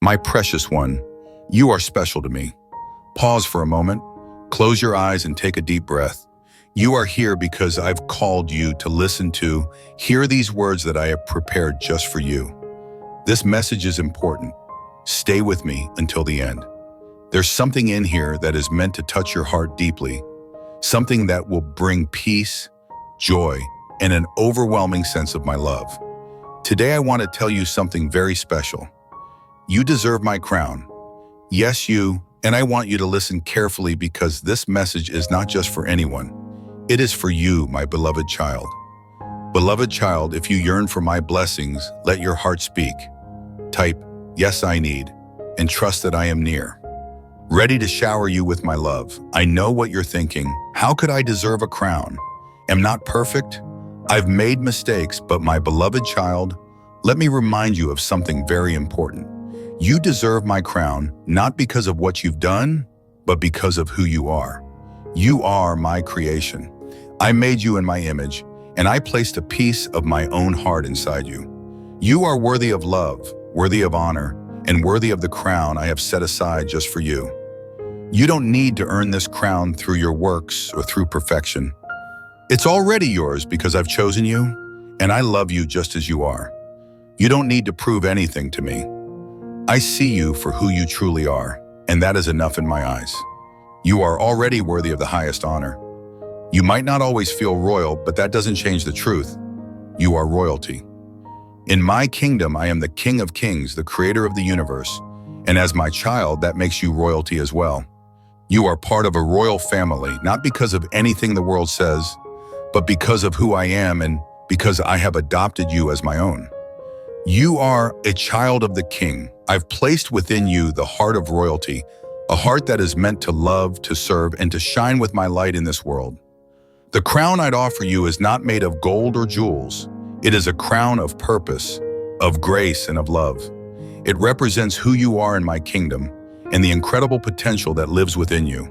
My precious one, you are special to me. Pause for a moment, close your eyes and take a deep breath. You are here because I've called you to listen to, hear these words that I have prepared just for you. This message is important. Stay with me until the end. There's something in here that is meant to touch your heart deeply, something that will bring peace, joy, and an overwhelming sense of my love. Today I want to tell you something very special. You deserve my crown. Yes, you, and I want you to listen carefully because this message is not just for anyone. It is for you, my beloved child. Beloved child, if you yearn for my blessings, let your heart speak. Type, yes, I need, and trust that I am near. Ready to shower you with my love. I know what you're thinking. How could I deserve a crown? Am not perfect? I've made mistakes, but my beloved child, let me remind you of something very important. You deserve my crown, not because of what you've done, but because of who you are. You are my creation. I made you in my image, and I placed a piece of my own heart inside you. You are worthy of love, worthy of honor, and worthy of the crown I have set aside just for you. You don't need to earn this crown through your works or through perfection. It's already yours because I've chosen you, and I love you just as you are. You don't need to prove anything to me. I see you for who you truly are, and that is enough in my eyes. You are already worthy of the highest honor. You might not always feel royal, but that doesn't change the truth. You are royalty. In my kingdom, I am the King of Kings, the creator of the universe, and as my child, that makes you royalty as well. You are part of a royal family, not because of anything the world says, but because of who I am and because I have adopted you as my own. You are a child of the King. I've placed within you the heart of royalty, a heart that is meant to love, to serve, and to shine with my light in this world. The crown I'd offer you is not made of gold or jewels. It is a crown of purpose, of grace, and of love. It represents who you are in my kingdom and the incredible potential that lives within you.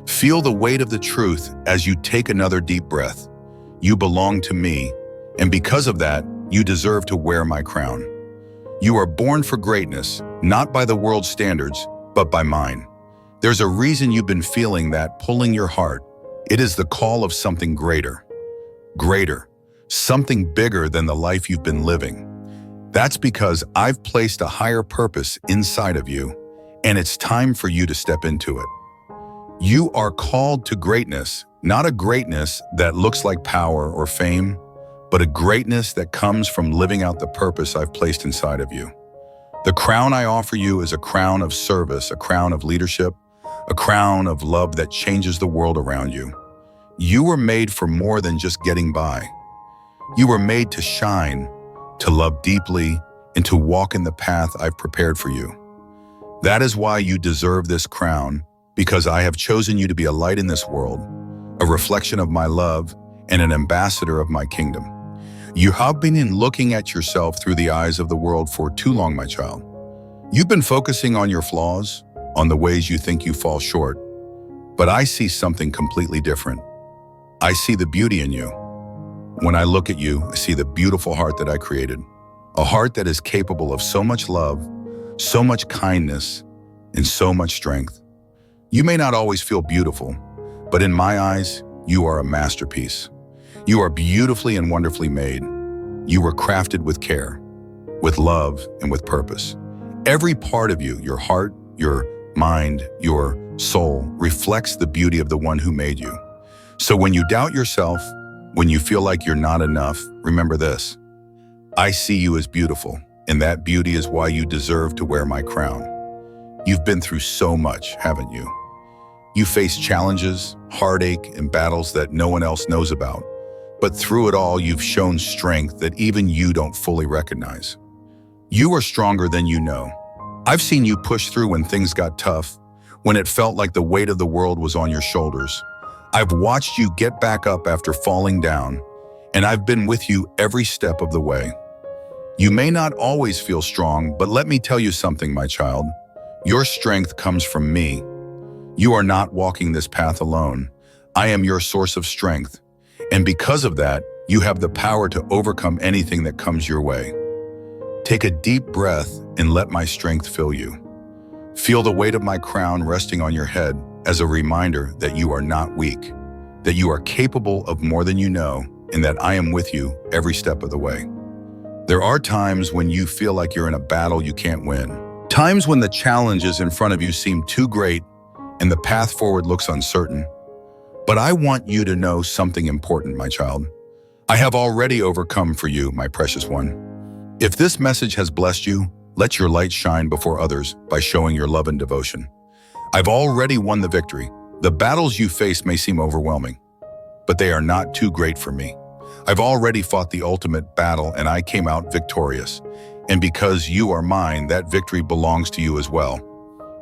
Feel the weight of the truth as you take another deep breath. You belong to me, and because of that, you deserve to wear my crown. You are born for greatness, not by the world's standards, but by mine. There's a reason you've been feeling that pulling your heart. It is the call of something greater. Greater. Something bigger than the life you've been living. That's because I've placed a higher purpose inside of you, and it's time for you to step into it. You are called to greatness, not a greatness that looks like power or fame, but a greatness that comes from living out the purpose I've placed inside of you. The crown I offer you is a crown of service, a crown of leadership, a crown of love that changes the world around you. You were made for more than just getting by. You were made to shine, to love deeply, and to walk in the path I've prepared for you. That is why you deserve this crown, because I have chosen you to be a light in this world, a reflection of my love, and an ambassador of my kingdom. You have been looking at yourself through the eyes of the world for too long, my child. You've been focusing on your flaws, on the ways you think you fall short. But I see something completely different. I see the beauty in you. When I look at you, I see the beautiful heart that I created. A heart that is capable of so much love, so much kindness, and so much strength. You may not always feel beautiful, but in my eyes, you are a masterpiece. You are beautifully and wonderfully made. You were crafted with care, with love, and with purpose. Every part of you, your heart, your mind, your soul, reflects the beauty of the one who made you. So when you doubt yourself, when you feel like you're not enough, remember this. I see you as beautiful, and that beauty is why you deserve to wear my crown. You've been through so much, haven't you? You faced challenges, heartache, and battles that no one else knows about. But through it all, you've shown strength that even you don't fully recognize. You are stronger than you know. I've seen you push through when things got tough, when it felt like the weight of the world was on your shoulders. I've watched you get back up after falling down, and I've been with you every step of the way. You may not always feel strong, but let me tell you something, my child. Your strength comes from me. You are not walking this path alone. I am your source of strength. And because of that, you have the power to overcome anything that comes your way. Take a deep breath and let my strength fill you. Feel the weight of my crown resting on your head as a reminder that you are not weak, that you are capable of more than you know, and that I am with you every step of the way. There are times when you feel like you're in a battle you can't win. Times when the challenges in front of you seem too great and the path forward looks uncertain. But I want you to know something important, my child. I have already overcome for you, my precious one. If this message has blessed you, let your light shine before others by showing your love and devotion. I've already won the victory. The battles you face may seem overwhelming, but they are not too great for me. I've already fought the ultimate battle and I came out victorious. And because you are mine, that victory belongs to you as well.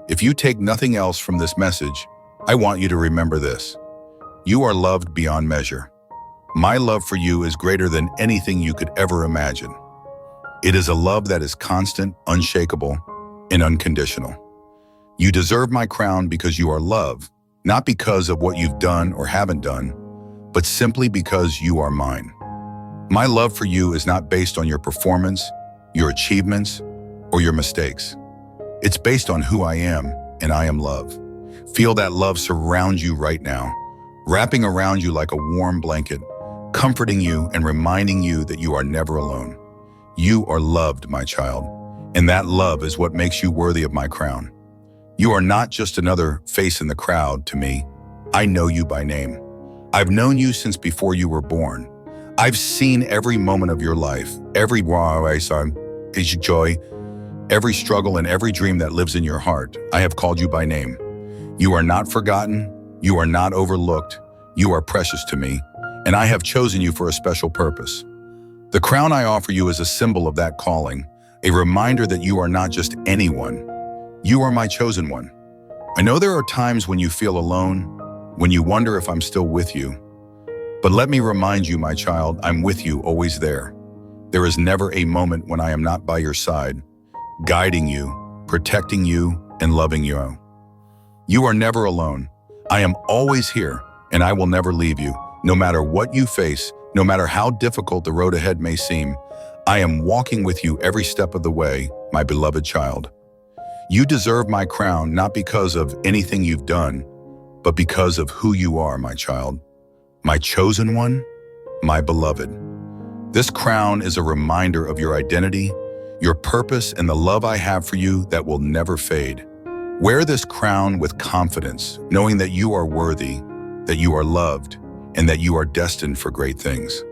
If you take nothing else from this message, I want you to remember this. You are loved beyond measure. My love for you is greater than anything you could ever imagine. It is a love that is constant, unshakable, and unconditional. You deserve my crown because you are loved, not because of what you've done or haven't done, but simply because you are mine. My love for you is not based on your performance, your achievements, or your mistakes. It's based on who I am, and I am love. Feel that love surround you right now, wrapping around you like a warm blanket, comforting you and reminding you that you are never alone. You are loved, my child, and that love is what makes you worthy of my crown. You are not just another face in the crowd to me. I know you by name. I've known you since before you were born. I've seen every moment of your life, every joy, every struggle, and every dream that lives in your heart. I have called you by name. You are not forgotten. You are not overlooked. You are precious to me, and I have chosen you for a special purpose. The crown I offer you is a symbol of that calling, a reminder that you are not just anyone. You are my chosen one. I know there are times when you feel alone, when you wonder if I'm still with you. But let me remind you, my child, I'm with you, always there. There is never a moment when I am not by your side, guiding you, protecting you, and loving you. You are never alone. I am always here, and I will never leave you. No matter what you face, no matter how difficult the road ahead may seem, I am walking with you every step of the way, my beloved child. You deserve my crown not because of anything you've done, but because of who you are, my child. My chosen one, my beloved. This crown is a reminder of your identity, your purpose, and the love I have for you that will never fade. Wear this crown with confidence, knowing that you are worthy, that you are loved, and that you are destined for great things.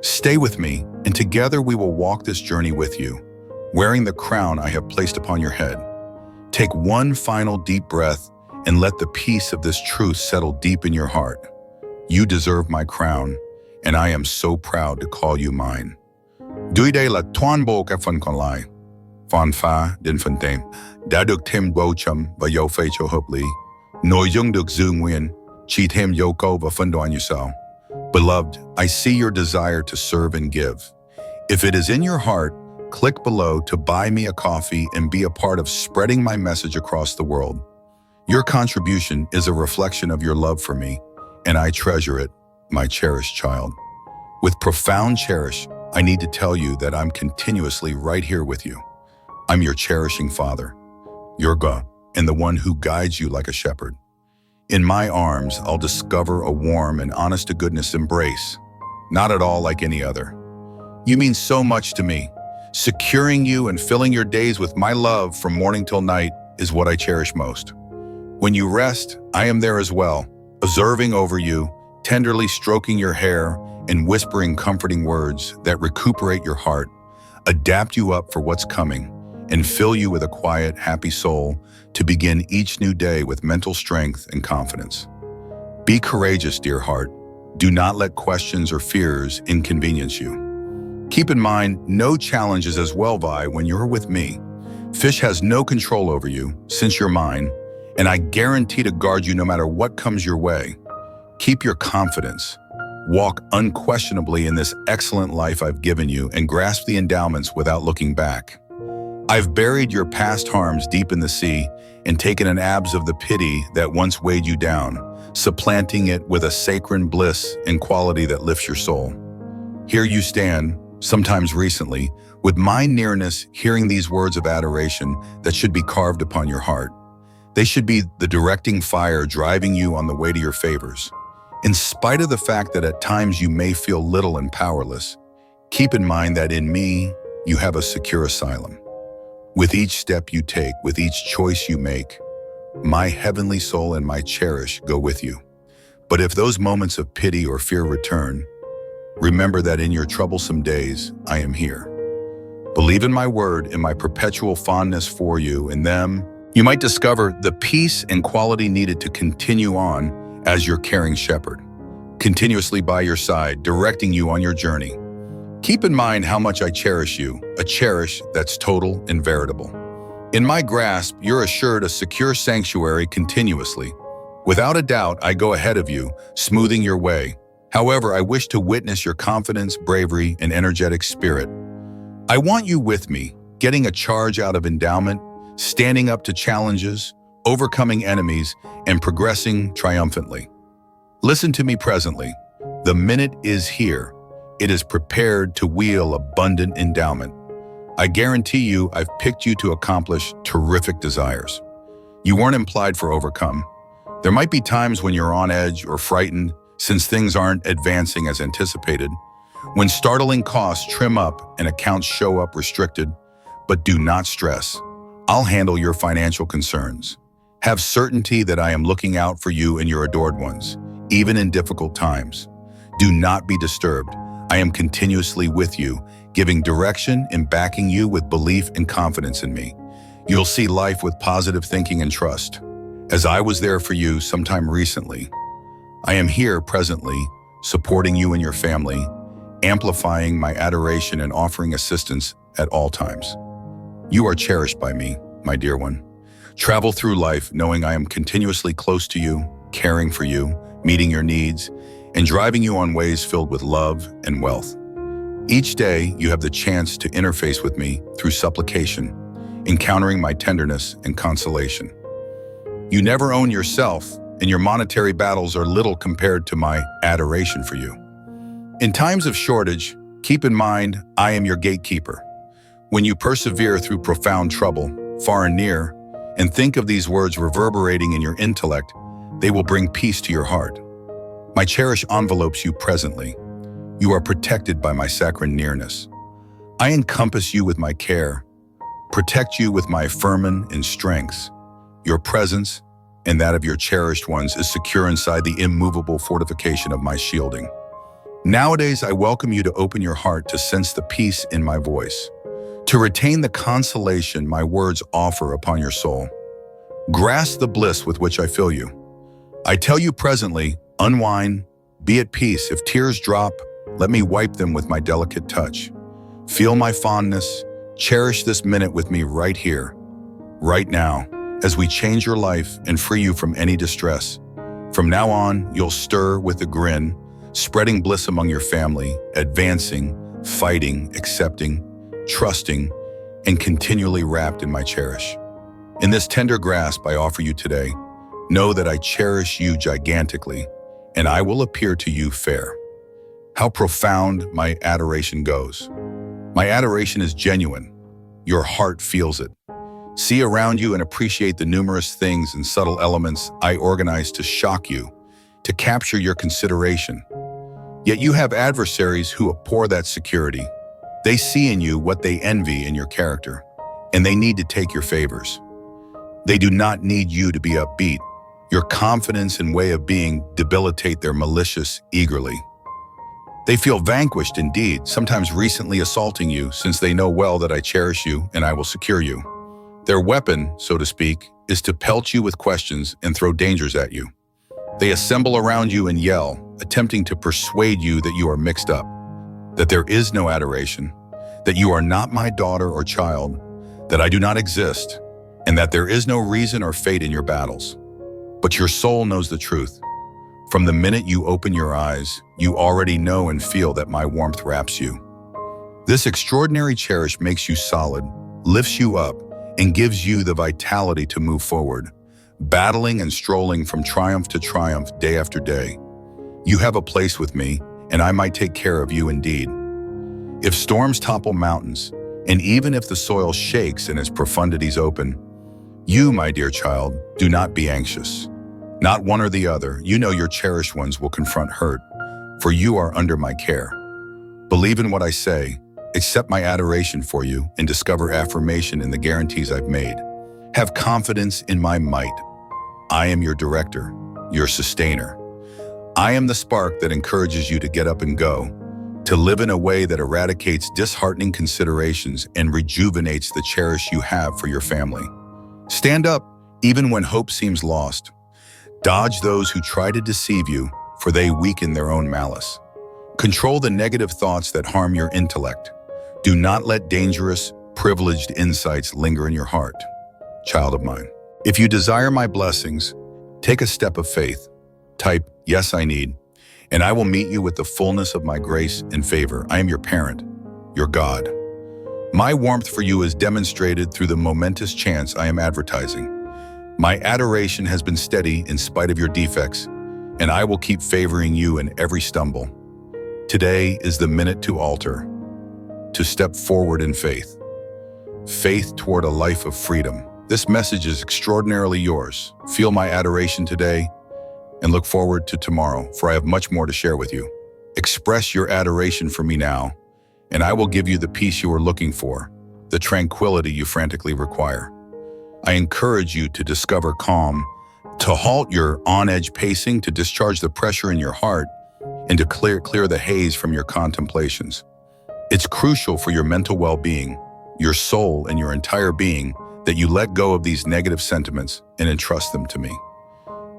Stay with me, and together we will walk this journey with you, wearing the crown I have placed upon your head. Take one final deep breath and let the peace of this truth settle deep in your heart. You deserve my crown, and I am so proud to call you mine. Dui day la tuan bo ka fan kon lai. Fan fa din fan tem. Da duk tim bo chum va yo fei cho hup li. No yung duk zoom win. Chi tim yo ko va fan doan yusao. Beloved, I see your desire to serve and give. If it is in your heart, click below to buy me a coffee and be a part of spreading my message across the world. Your contribution is a reflection of your love for me, and I treasure it, my cherished child. With profound cherish, I need to tell you that I'm continuously right here with you. I'm your cherishing father, your God, and the one who guides you like a shepherd. In my arms, I'll discover a warm and honest-to-goodness embrace, not at all like any other. You mean so much to me. Securing you and filling your days with my love from morning till night is what I cherish most. When you rest, I am there as well, observing over you, tenderly stroking your hair and whispering comforting words that recuperate your heart, adapt you up for what's coming, and fill you with a quiet, happy soul to begin each new day with mental strength and confidence. Be courageous, dear heart. Do not let questions or fears inconvenience you. Keep in mind, no challenge is as well, Vi, when you're with me. Fish has no control over you, since you're mine, and I guarantee to guard you no matter what comes your way. Keep your confidence. Walk unquestionably in this excellent life I've given you and grasp the endowments without looking back. I've buried your past harms deep in the sea and taken an abs of the pity that once weighed you down, supplanting it with a sacred bliss and quality that lifts your soul. Here you stand, sometimes recently, With my nearness, hearing these words of adoration that should be carved upon your heart. They should be the directing fire driving you on the way to your favors. In spite of the fact that at times you may feel little and powerless, keep in mind that in me, you have a secure asylum. With each step you take, with each choice you make, my heavenly soul and my cherish go with you. But if those moments of pity or fear return, remember that in your troublesome days, I am here. Believe in my word and my perpetual fondness for you. In them, you might discover the peace and quality needed to continue on as your caring shepherd, continuously by your side, directing you on your journey. Keep in mind how much I cherish you, a cherish that's total and veritable. In my grasp, you're assured a secure sanctuary continuously. Without a doubt, I go ahead of you, smoothing your way. However, I wish to witness your confidence, bravery, and energetic spirit. I want you with me, getting a charge out of endowment, standing up to challenges, overcoming enemies, and progressing triumphantly. Listen to me presently. The minute is here. It is prepared to wield abundant endowment. I guarantee you I've picked you to accomplish terrific desires. You weren't implied for overcome. There might be times when you're on edge or frightened since things aren't advancing as anticipated. When startling costs trim up and accounts show up restricted, but do not stress. I'll handle your financial concerns. Have certainty that I am looking out for you and your adored ones, even in difficult times. Do not be disturbed. I am continuously with you, giving direction and backing you with belief and confidence in me. You'll see life with positive thinking and trust. As I was there for you sometime recently, I am here presently, supporting you and your family, amplifying my adoration and offering assistance at all times. You are cherished by me, my dear one. Travel through life knowing I am continuously close to you, caring for you, meeting your needs, and driving you on ways filled with love and wealth. Each day, you have the chance to interface with me through supplication, encountering my tenderness and consolation. You never own yourself, and your monetary battles are little compared to my adoration for you. In times of shortage, keep in mind I am your gatekeeper. When you persevere through profound trouble, far and near, and think of these words reverberating in your intellect, they will bring peace to your heart. My cherish envelopes you presently. You are protected by my saccharine nearness. I encompass you with my care, protect you with my firman and strengths. Your presence and that of your cherished ones is secure inside the immovable fortification of my shielding. Nowadays, I welcome you to open your heart to sense the peace in my voice, to retain the consolation my words offer upon your soul. Grasp the bliss with which I fill you. I tell you presently, unwind, be at peace. If tears drop, let me wipe them with my delicate touch. Feel my fondness, cherish this minute with me right here, right now, as we change your life and free you from any distress. From now on, you'll stir with a grin, spreading bliss among your family, advancing, fighting, accepting, trusting, and continually wrapped in my cherish. In this tender grasp I offer you today, know that I cherish you gigantically, and I will appear to you fair. How profound my adoration goes. My adoration is genuine. Your heart feels it. See around you and appreciate the numerous things and subtle elements I organize to shock you, to capture your consideration. Yet you have adversaries who abhor that security. They see in you what they envy in your character, and they need to take your favors. They do not need you to be upbeat. Your confidence and way of being debilitate their malicious eagerly. They feel vanquished indeed, sometimes recently assaulting you, since they know well that I cherish you and I will secure you. Their weapon, so to speak, is to pelt you with questions and throw dangers at you. They assemble around you and yell, attempting to persuade you that you are mixed up, that there is no adoration, that you are not my daughter or child, that I do not exist, and that there is no reason or fate in your battles. But your soul knows the truth. From the minute you open your eyes, you already know and feel that my warmth wraps you. This extraordinary cherish makes you solid, lifts you up, and gives you the vitality to move forward, battling and strolling from triumph to triumph day after day. You have a place with me, and I might take care of you indeed. If storms topple mountains, And even if the soil shakes and its profundities open, you, my dear child, do not be anxious. Not one or the other. You know your cherished ones will confront hurt, for you are under my care. Believe in what I say, accept my adoration for you, and discover affirmation in the guarantees I've made. Have confidence in my might. I am your director, your sustainer. I am the spark that encourages you to get up and go, to live in a way that eradicates disheartening considerations and rejuvenates the cherish you have for your family. Stand up, even when hope seems lost. Dodge those who try to deceive you, for they weaken their own malice. Control the negative thoughts that harm your intellect. Do not let dangerous, privileged insights linger in your heart, child of mine. If you desire my blessings, take a step of faith. Type, "Yes, I need," and I will meet you with the fullness of my grace and favor. I am your parent, your God. My warmth for you is demonstrated through the momentous chance I am advertising. My adoration has been steady in spite of your defects, and I will keep favoring you in every stumble. Today is the minute to alter, to step forward in faith. Faith toward a life of freedom. This message is extraordinarily yours. Feel my adoration today and look forward to tomorrow, for I have much more to share with you. Express your adoration for me now, and I will give you the peace you are looking for, the tranquility you frantically require. I encourage you to discover calm, to halt your on-edge pacing, to discharge the pressure in your heart, and to clear the haze from your contemplations. It's crucial for your mental well-being, your soul, and your entire being that you let go of these negative sentiments and entrust them to me.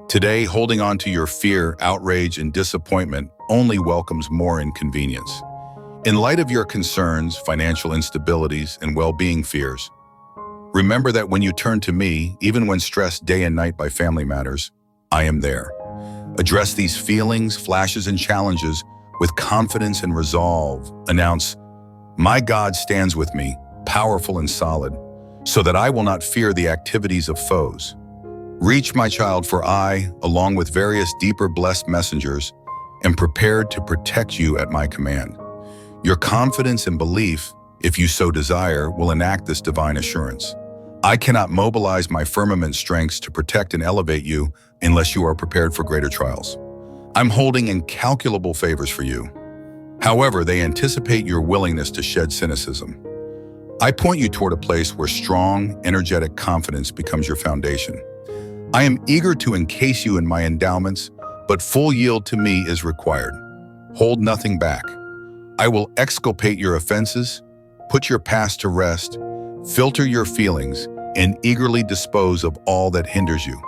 Today, holding on to your fear, outrage, and disappointment only welcomes more inconvenience. In light of your concerns, financial instabilities, and well-being fears, remember that when you turn to me, even when stressed day and night by family matters, I am there. Address these feelings, flashes, and challenges with confidence and resolve. Announce, "My God stands with me, powerful and solid, so that I will not fear the activities of foes." Reach, my child, for I, along with various deeper blessed messengers, am prepared to protect you at my command. Your confidence and belief, if you so desire, will enact this divine assurance. I cannot mobilize my firmament strengths to protect and elevate you unless you are prepared for greater trials. I'm holding incalculable favors for you. However, they anticipate your willingness to shed cynicism. I point you toward a place where strong, energetic confidence becomes your foundation. I am eager to encase you in my endowments, but full yield to me is required. Hold nothing back. I will exculpate your offenses, put your past to rest, filter your feelings, and eagerly dispose of all that hinders you,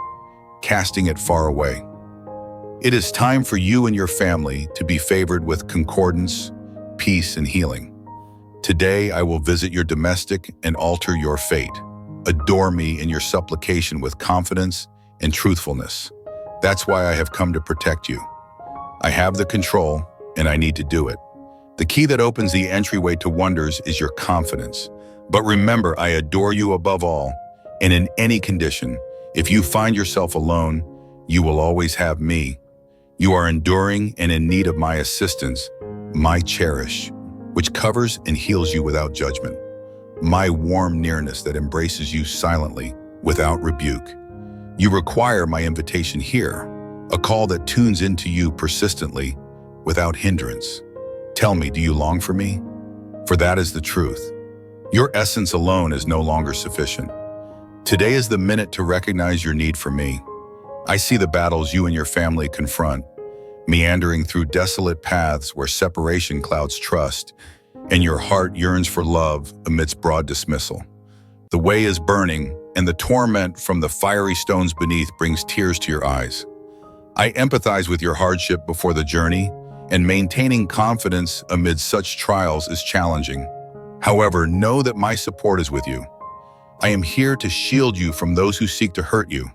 casting it far away. It is time for you and your family to be favored with concordance, peace, and healing. Today, I will visit your domestic and alter your fate. Adore me in your supplication with confidence and truthfulness. That's why I have come to protect you. I have the control, and I need to do it. The key that opens the entryway to wonders is your confidence. But remember, I adore you above all, and in any condition, if you find yourself alone, you will always have me. You are enduring and in need of my assistance, my cherish, which covers and heals you without judgment. My warm nearness that embraces you silently, without rebuke. You require my invitation here, a call that tunes into you persistently, without hindrance. Tell me, do you long for me? For that is the truth. Your essence alone is no longer sufficient. Today is the minute to recognize your need for me. I see the battles you and your family confront, meandering through desolate paths where separation clouds trust, and your heart yearns for love amidst broad dismissal. The way is burning, and the torment from the fiery stones beneath brings tears to your eyes. I empathize with your hardship before the journey, and maintaining confidence amid such trials is challenging. However, know that my support is with you. I am here to shield you from those who seek to hurt you.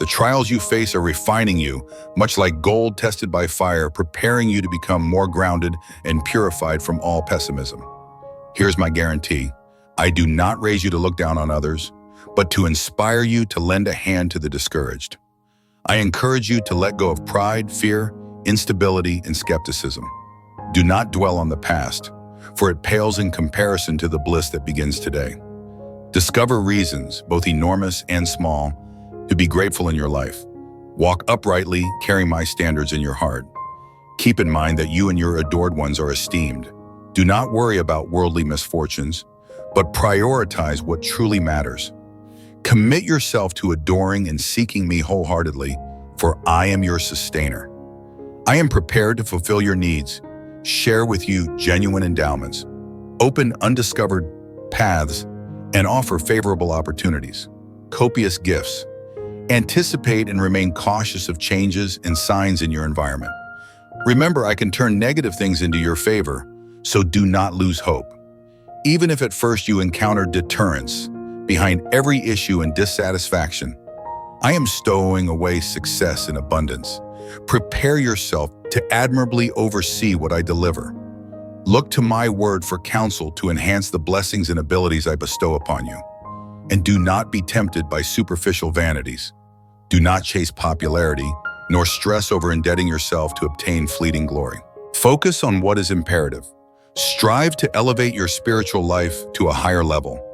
The trials you face are refining you, much like gold tested by fire, preparing you to become more grounded and purified from all pessimism. Here's my guarantee. I do not raise you to look down on others, but to inspire you to lend a hand to the discouraged. I encourage you to let go of pride, fear, instability, and skepticism. Do not dwell on the past. for it pales in comparison to the bliss that begins today. Discover reasons, both enormous and small, to be grateful in your life. Walk uprightly, carrying my standards in your heart. Keep in mind that you and your adored ones are esteemed. Do not worry about worldly misfortunes, but prioritize what truly matters. Commit yourself to adoring and seeking me wholeheartedly, for I am your sustainer. I am prepared to fulfill your needs, share with you genuine endowments, open undiscovered paths, and offer favorable opportunities, copious gifts. Anticipate and remain cautious of changes and signs in your environment. Remember, I can turn negative things into your favor, so do not lose hope. Even if at first you encounter deterrence behind every issue and dissatisfaction, I am stowing away success in abundance. Prepare yourself to admirably oversee what I deliver. Look to my word for counsel to enhance the blessings and abilities I bestow upon you. And do not be tempted by superficial vanities. Do not chase popularity, nor stress over indebting yourself to obtain fleeting glory. Focus on what is imperative. Strive to elevate your spiritual life to a higher level.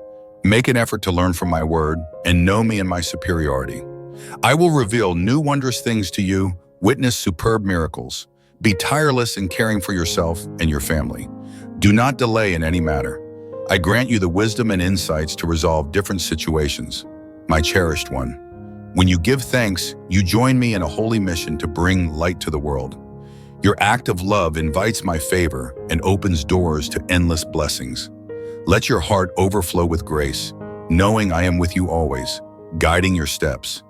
Make an effort to learn from my word and know me in my superiority. I will reveal new wondrous things to you, witness superb miracles. Be tireless in caring for yourself and your family. Do not delay in any matter. I grant you the wisdom and insights to resolve different situations, my cherished one. When you give thanks, you join me in a holy mission to bring light to the world. Your act of love invites my favor and opens doors to endless blessings. Let your heart overflow with grace, knowing I am with you always, guiding your steps.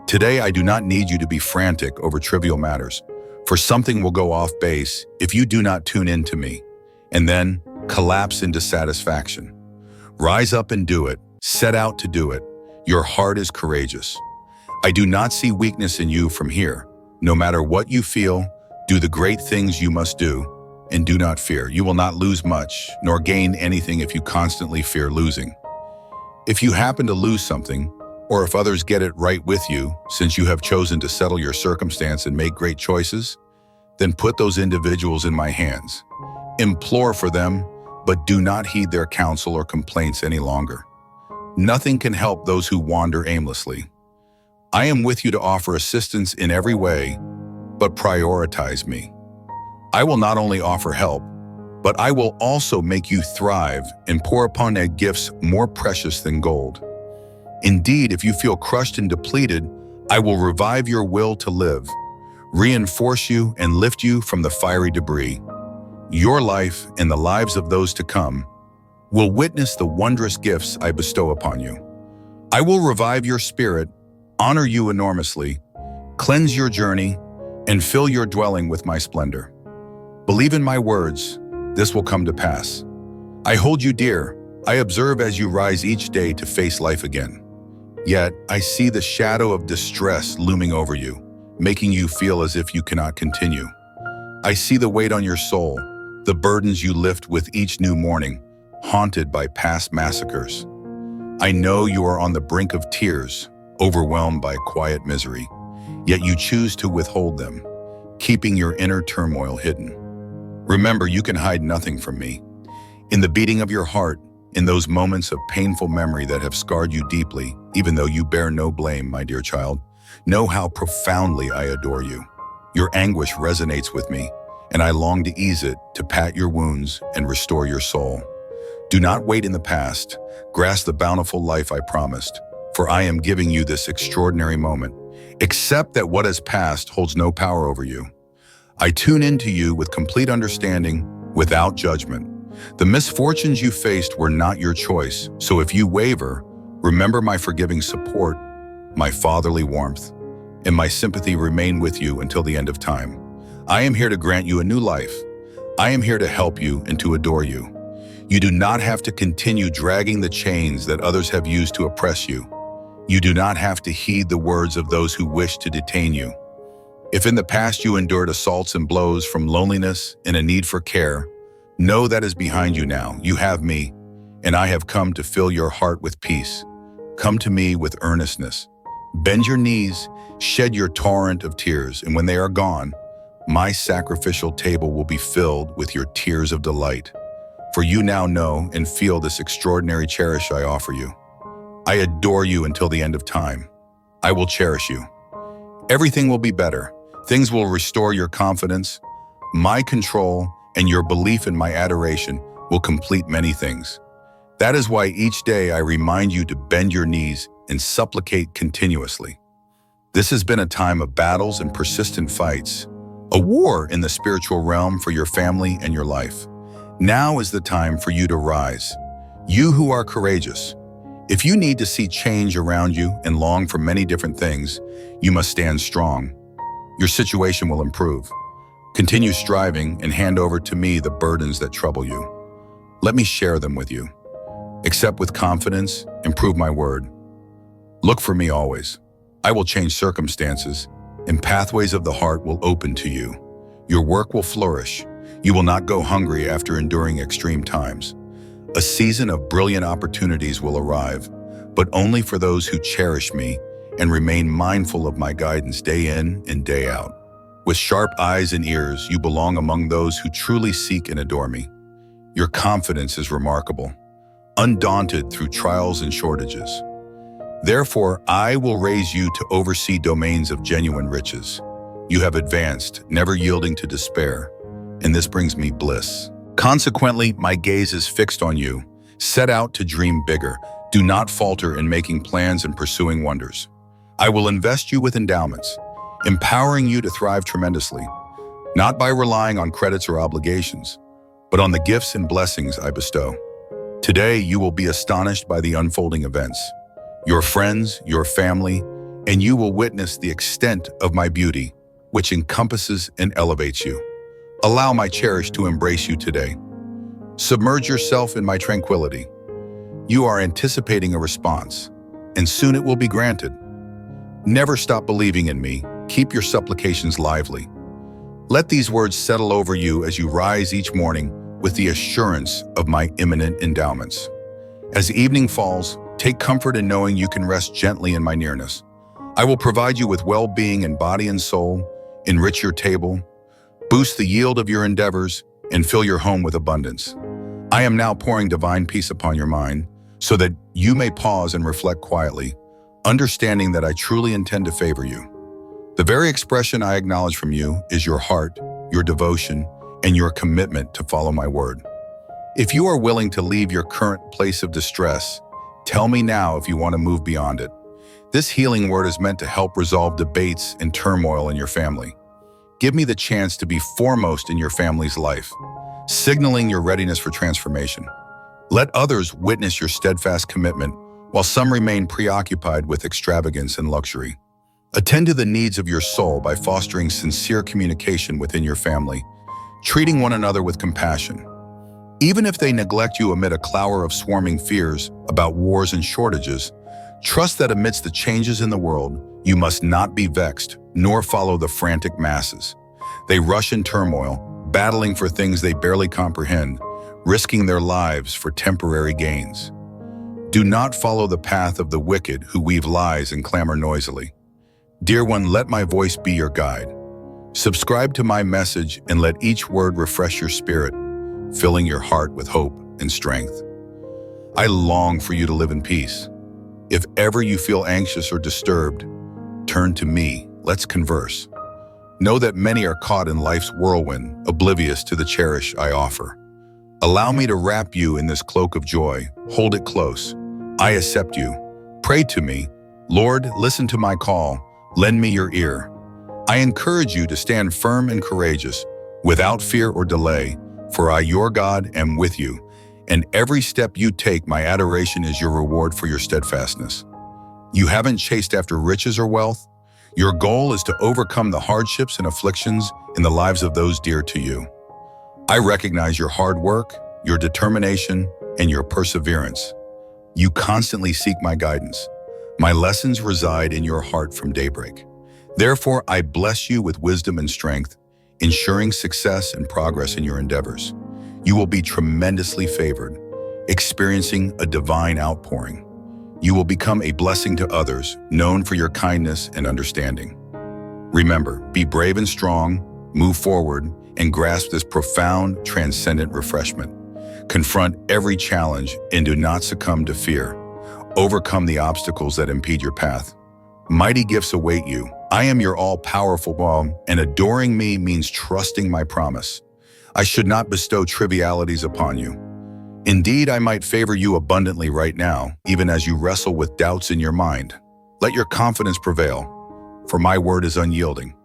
Today, I do not need you to be frantic over trivial matters, for something will go off base if you do not tune in to me, and then collapse into satisfaction. Rise up and do it. Set out to do it. Your heart is courageous. I do not see weakness in you from here. No matter what you feel, do the great things you must do, and do not fear. You will not lose much, nor gain anything if you constantly fear losing. If you happen to lose something, or if others get it right with you, since you have chosen to settle your circumstance and make great choices, then put those individuals in my hands. Implore for them, but do not heed their counsel or complaints any longer. Nothing can help those who wander aimlessly. I am with you to offer assistance in every way, but prioritize me. I will not only offer help, but I will also make you thrive and pour upon you gifts more precious than gold. Indeed, if you feel crushed and depleted, I will revive your will to live, reinforce you and lift you from the fiery debris. Your life and the lives of those to come will witness the wondrous gifts I bestow upon you. I will revive your spirit, honor you enormously, cleanse your journey, and fill your dwelling with my splendor. Believe in my words, this will come to pass. I hold you dear. I observe as you rise each day to face life again. Yet, I see the shadow of distress looming over you, making you feel as if you cannot continue. I see the weight on your soul, the burdens you lift with each new morning, haunted by past massacres. I know you are on the brink of tears, overwhelmed by quiet misery, yet you choose to withhold them, keeping your inner turmoil hidden. Remember, you can hide nothing from me. In the beating of your heart, in those moments of painful memory that have scarred you deeply, even though you bear no blame, my dear child, know how profoundly I adore you. Your anguish resonates with me, and I long to ease it, to pat your wounds and restore your soul. Do not wait in the past. Grasp the bountiful life I promised, for I am giving you this extraordinary moment. Accept that what has passed holds no power over you. I tune into you with complete understanding, without judgment. The misfortunes you faced were not your choice, so if you waver, remember my forgiving support, my fatherly warmth, and my sympathy remain with you until the end of time. I am here to grant you a new life. I am here to help you and to adore you. You do not have to continue dragging the chains that others have used to oppress you. You do not have to heed the words of those who wish to detain you. If in the past you endured assaults and blows from loneliness and a need for care, know that is behind you now. You have me, and I have come to fill your heart with peace. Come to me with earnestness. Bend your knees, shed your torrent of tears, and when they are gone, my sacrificial table will be filled with your tears of delight. for you now know and feel this extraordinary cherish I offer you. I adore you until the end of time. I will cherish you. Everything will be better. Things will restore your confidence. My control and your belief in my adoration will complete many things. That is why each day I remind you to bend your knees and supplicate continuously. This has been a time of battles and persistent fights, a war in the spiritual realm for your family and your life. Now is the time for you to rise. You who are courageous. If you need to see change around you and long for many different things, you must stand strong. Your situation will improve. Continue striving and hand over to me the burdens that trouble you. Let me share them with you. Accept with confidence and prove my word. Look for me always. I will change circumstances, and pathways of the heart will open to you. Your work will flourish. You will not go hungry after enduring extreme times. A season of brilliant opportunities will arrive, but only for those who cherish me and remain mindful of my guidance day in and day out. With sharp eyes and ears, you belong among those who truly seek and adore me. Your confidence is remarkable, undaunted through trials and shortages. Therefore, I will raise you to oversee domains of genuine riches. You have advanced, never yielding to despair, and this brings me bliss. Consequently, my gaze is fixed on you. Set out to dream bigger. Do not falter in making plans and pursuing wonders. I will invest you with endowments, empowering you to thrive tremendously, not by relying on credits or obligations, but on the gifts and blessings I bestow. Today, you will be astonished by the unfolding events. Your friends, your family, and you will witness the extent of my beauty, which encompasses and elevates you. Allow my cherish to embrace you today. Submerge yourself in my tranquility. You are anticipating a response, and soon it will be granted. Never stop believing in me. Keep your supplications lively. Let these words settle over you as you rise each morning with the assurance of my imminent endowments. As evening falls, take comfort in knowing you can rest gently in my nearness. I will provide you with well-being in body and soul, enrich your table, boost the yield of your endeavors, and fill your home with abundance. I am now pouring divine peace upon your mind so that you may pause and reflect quietly, understanding that I truly intend to favor you. The very expression I acknowledge from you is your heart, your devotion, and your commitment to follow my word. If you are willing to leave your current place of distress, tell me now if you want to move beyond it. This healing word is meant to help resolve debates and turmoil in your family. Give me the chance to be foremost in your family's life, signaling your readiness for transformation. Let others witness your steadfast commitment, while some remain preoccupied with extravagance and luxury. Attend to the needs of your soul by fostering sincere communication within your family, treating one another with compassion. Even if they neglect you amid a cloud of swarming fears about wars and shortages, trust that amidst the changes in the world, you must not be vexed, nor follow the frantic masses. They rush in turmoil, battling for things they barely comprehend, risking their lives for temporary gains. Do not follow the path of the wicked who weave lies and clamor noisily. Dear one, let my voice be your guide. Subscribe to my message and let each word refresh your spirit, filling your heart with hope and strength. I long for you to live in peace. If ever you feel anxious or disturbed, turn to me. Let's converse. Know that many are caught in life's whirlwind, oblivious to the cherish I offer. Allow me to wrap you in this cloak of joy. Hold it close. I accept you. Pray to me. Lord, listen to my call. Lend me your ear. I encourage you to stand firm and courageous, without fear or delay, for I, your God, am with you, and every step you take, my adoration is your reward for your steadfastness. You haven't chased after riches or wealth. Your goal is to overcome the hardships and afflictions in the lives of those dear to you. I recognize your hard work, your determination, and your perseverance. You constantly seek my guidance. My lessons reside in your heart from daybreak. Therefore, I bless you with wisdom and strength, ensuring success and progress in your endeavors. You will be tremendously favored, experiencing a divine outpouring. You will become a blessing to others, known for your kindness and understanding. Remember, be brave and strong, move forward, and grasp this profound, transcendent refreshment. Confront every challenge and do not succumb to fear. Overcome the obstacles that impede your path. Mighty gifts await you. I am your all-powerful mom, and adoring me means trusting my promise. I should not bestow trivialities upon you. Indeed, I might favor you abundantly right now, even as you wrestle with doubts in your mind. Let your confidence prevail, for my word is unyielding.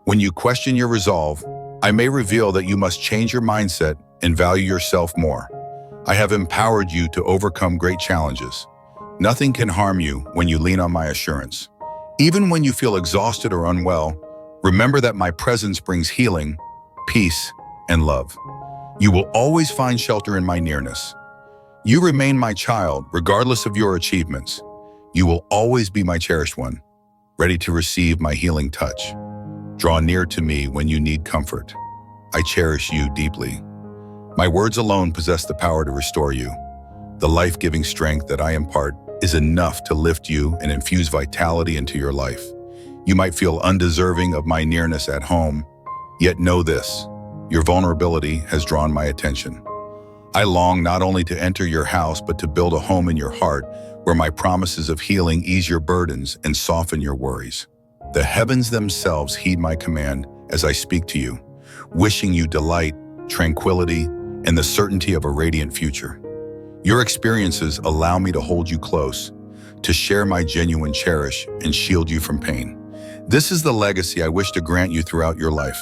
When you question your resolve, I may reveal that you must change your mindset and value yourself more. I have empowered you to overcome great challenges. Nothing can harm you when you lean on my assurance. Even when you feel exhausted or unwell, remember that my presence brings healing, peace, and love. You will always find shelter in my nearness. You remain my child, regardless of your achievements. You will always be my cherished one, ready to receive my healing touch. Draw near to me when you need comfort. I cherish you deeply. My words alone possess the power to restore you. The life-giving strength that I impart is enough to lift you and infuse vitality into your life. You might feel undeserving of my nearness at home, yet know this: your vulnerability has drawn my attention. I long not only to enter your house, but to build a home in your heart where my promises of healing ease your burdens and soften your worries. The heavens themselves heed my command as I speak to you, wishing you delight, tranquility, and the certainty of a radiant future. Your experiences allow me to hold you close, to share my genuine cherish and shield you from pain. This is the legacy I wish to grant you throughout your life.